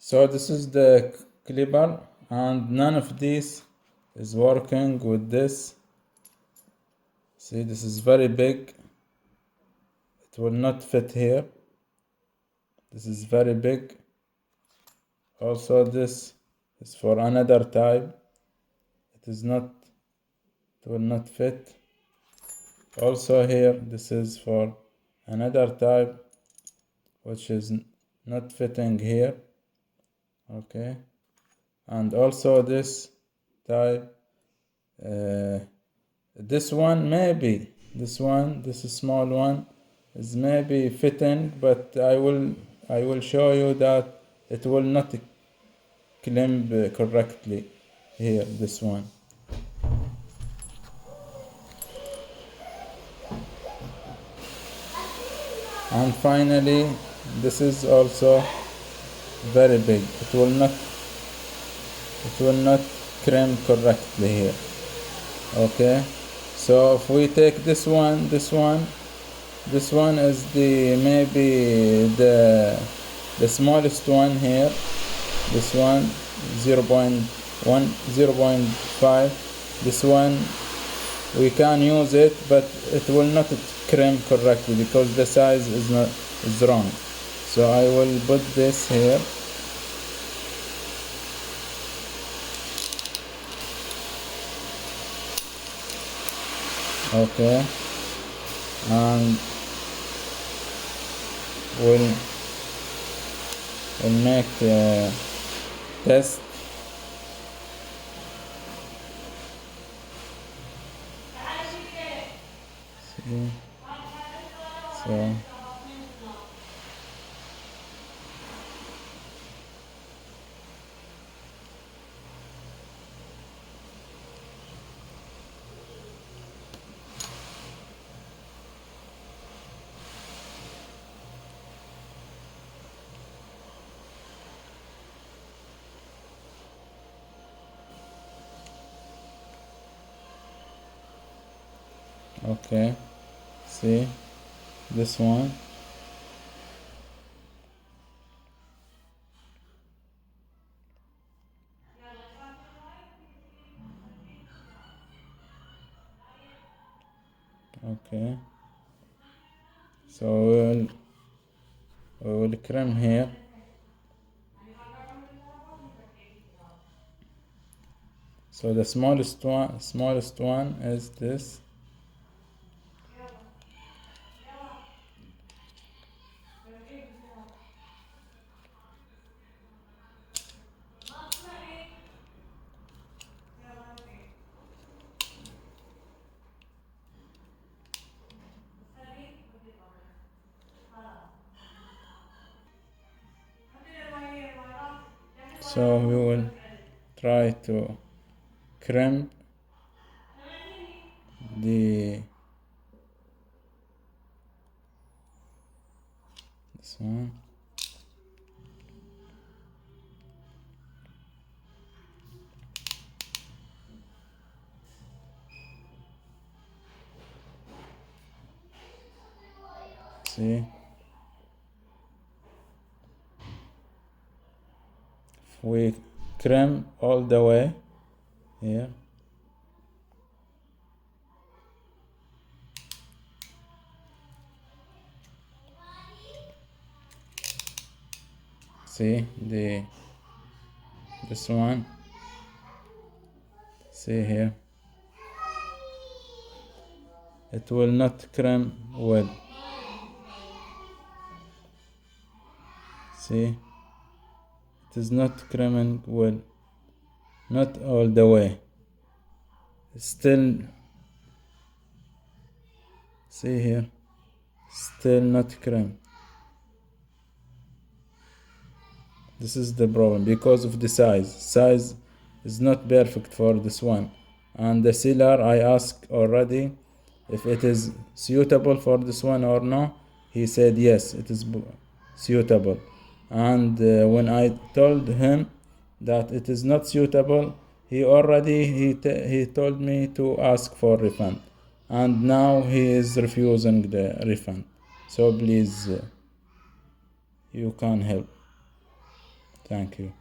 So this is the clipper, and none of this is working with this. See, this is very big. It will not fit here. This is very big. Also, this is for another type. It will not fit. Also here, this is for another type, which is not fitting here. Okay. And also this type, this one maybe, this small one is maybe fitting, but I will show you that it will not clamp correctly here, this one. And finally, this is also very big. It will not crimp correctly here. Okay, so if we take this one is maybe the smallest one here. This one 0.1, 0.5. This one we can use it, but it will not crimp correctly because the size is wrong. So I will put this here. Okay, and we'll make a test. See? So okay, see this one. Okay, so we will crimp here. So the smallest one is this. So we will try to crimp this one. See, if we crimp all the way here, see this one, see here, it will not crimp well. See, it is not crimping well, not all the way. Still, see here, still not crimp. This is the problem because of the size. Size is not perfect for this one. And the seller, I asked already if it is suitable for this one or no. He said yes, it is suitable. And when I told him that it is not suitable, he told me to ask for refund. And now he is refusing the refund. So please, you can help. Thank you.